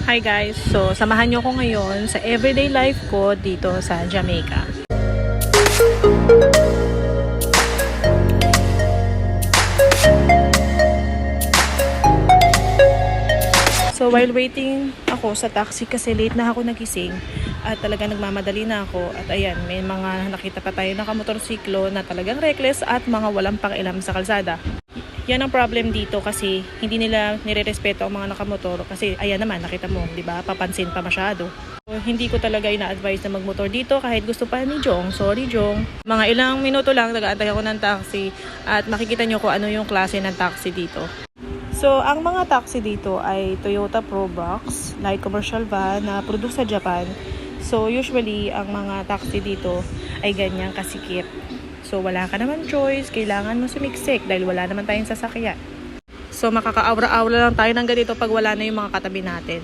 Hi guys! So, samahan nyo ko ngayon sa everyday life ko dito sa Jamaica. So, while waiting ako sa taxi kasi late na ako nagising at talaga nagmamadali na ako at ayan, may mga nakita pa tayo nakamotorsiklo na talagang reckless at mga walang pakialam sa kalsada. Yan ang problem dito kasi hindi nila nire-respeto ang mga nakamotor kasi ayan naman nakita mo, 'di ba? Papansin pa masyado. So, hindi ko talaga ina-advise na magmotor dito kahit gusto pa ni Jong. Sorry Jong. Mga ilang minuto lang nag-aantay ako ng taxi at makikita nyo kung ano yung klase ng taxi dito. So, ang mga taxi dito ay Toyota Probox, light commercial van na produce sa Japan. So, usually ang mga taxi dito ay ganyan kasikip. So, wala ka naman choice. Kailangan mo sumiksik dahil wala naman tayong sasakyan. So, makaka-aura-aura lang tayo ng ganito pag wala na yung mga katabi natin.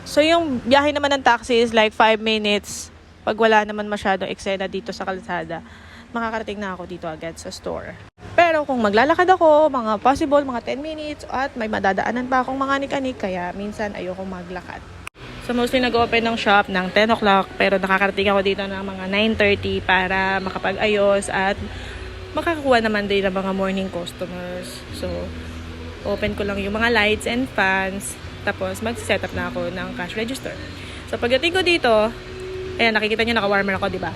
So, yung biyahe naman ng taxi is like 5 minutes. Pag wala naman masyadong eksena dito sa kalsada, makakarating na ako dito agad sa store. Pero kung maglalakad ako, mga possible, mga 10 minutes at may madadaanan pa akong mga anik-anik, kaya minsan ayoko maglakad. So mostly nag-open ng shop ng 10 o'clock pero nakakarating ako dito ng mga 9:30 para makapag-ayos at makakakuha naman din ng mga morning customers. So open ko lang yung mga lights and fans tapos mag-set up na ako ng cash register. So pagdating ko dito, ayan nakikita nyo naka-warmer ako, di ba?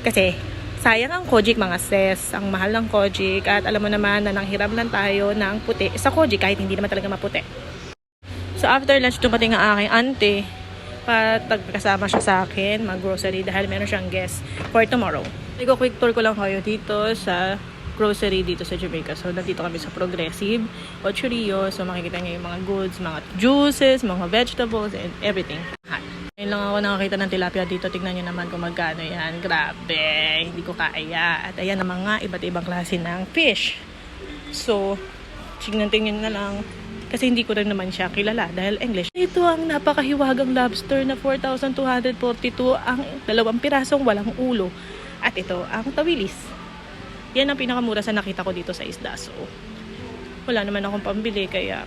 Kasi sayang ang Kojic mga sis, ang mahal ng Kojic at alam mo naman na nanghiram lang tayo ng puti sa Kojic kahit hindi naman talaga maputi. So after lunch dumating ang aking auntie para kasama siya sa akin mag-grocery dahil meron siyang guest for tomorrow. Quick tour ko lang kayo dito sa grocery dito sa Jamaica. So nandito kami sa Progressive Ochurio. So makikita niyo yung mga goods, mga juices, mga vegetables and everything. Ngayon lang ako nakakita ng tilapia dito. Tignan nyo naman kung magkano yan. Grabe, hindi ko kaya. At ayan ang mga iba't ibang klase ng fish. So tingnan na lang. Kasi hindi ko rin naman siya kilala dahil English. Ito ang napakahiwagang lobster na 4,242 ang 2 pirasong walang ulo. At ito ang tawilis. Yan ang pinakamura sa nakita ko dito sa isda. So, wala naman akong pambili kaya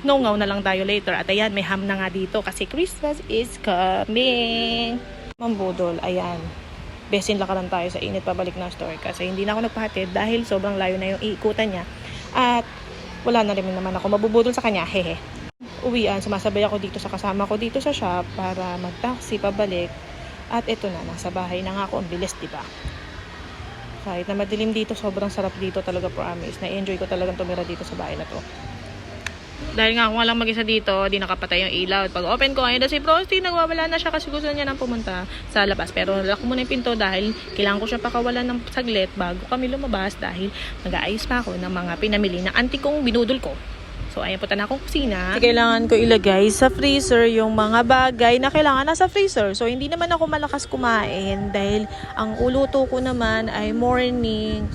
no-ngaw na lang tayo later. At ayan, may ham na nga dito kasi Christmas is coming. Mambudol, ayan. Besin lakaran tayo sa init pabalik na store kasi hindi na ako nagpahatid dahil sobrang layo na yung iikutan niya. At wala na rin naman ako mabubudol sa kanya, hehe. Uwian, sumasabay ako dito sa kasama ko dito sa shop para mag-taxi pabalik. At ito na, nasa bahay na nga ako. Ang bilis, diba? Kahit na madilim dito, sobrang sarap dito talaga, promise. Na-enjoy ko talagang tumira dito sa bahay na to. Dahil nga kung walang mag-isa dito, di nakapatay yung ilaw. Pag open ko, ayun na si Frosty, nagwawala na siya kasi gusto niya nang pumunta sa labas. Pero lock ko muna yung pinto dahil kailangan ko siya pakawalan ng saglit bago kami lumabas dahil mag-aayos pa ako ng mga pinamili ng auntie kong binudol ko. So, ayan, punta na akong kusina. Kailangan ko ilagay sa freezer yung mga bagay na kailangan nasa freezer. So, hindi naman ako malakas kumain dahil ang uluto ko naman ay morning.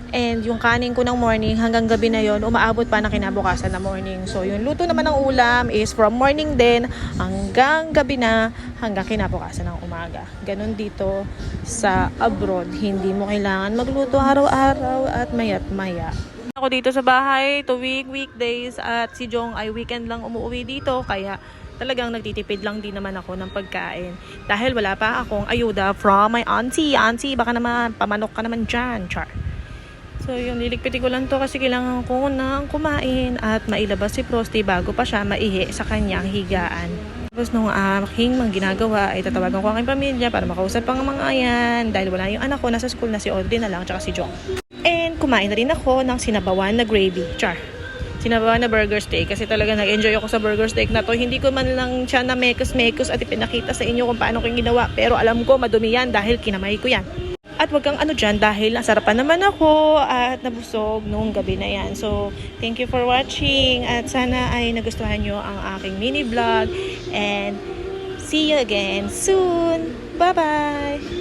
And yung kanin ko ng morning hanggang gabi na yon umaabot pa na kinabukasan na morning. So yung luto naman ng ulam is from morning din hanggang gabi na hanggang kinabukasan ng umaga. Ganon dito sa abroad. Hindi mo kailangan magluto araw-araw at mayat maya. Ako dito sa bahay tuwing weekdays at si Jong ay weekend lang umuwi dito kaya talagang nagtitipid lang din naman ako ng pagkain dahil wala pa akong ayuda from my auntie. Auntie, baka naman pamanok ka naman dyan, char. So, yung liligpitin ko lang to kasi kailangan ko nang kumain at mailabas si Frosty bago pa siya maihi sa kanyang higaan. Tapos nung aking mga ginagawa ay tatawagan ko ang aking pamilya para makausap ang mga ayan dahil wala yung anak ko, nasa school na si Audrey na lang tsaka si Jong. And kumain na rin ako ng sinabawan na gravy. Char! Sinabawan na burger steak kasi talaga nag-enjoy ako sa burger steak na to. Hindi ko man lang siya na mekos-mekos at ipinakita sa inyo kung paano ko ginawa. Pero alam ko madumi yan dahil kinamay ko yan. At wag kang ano dyan dahil nasarapan naman ako at nabusog nung gabi na yan. So, thank you for watching at sana ay nagustuhan nyo ang aking mini vlog and see you again soon. Bye-bye!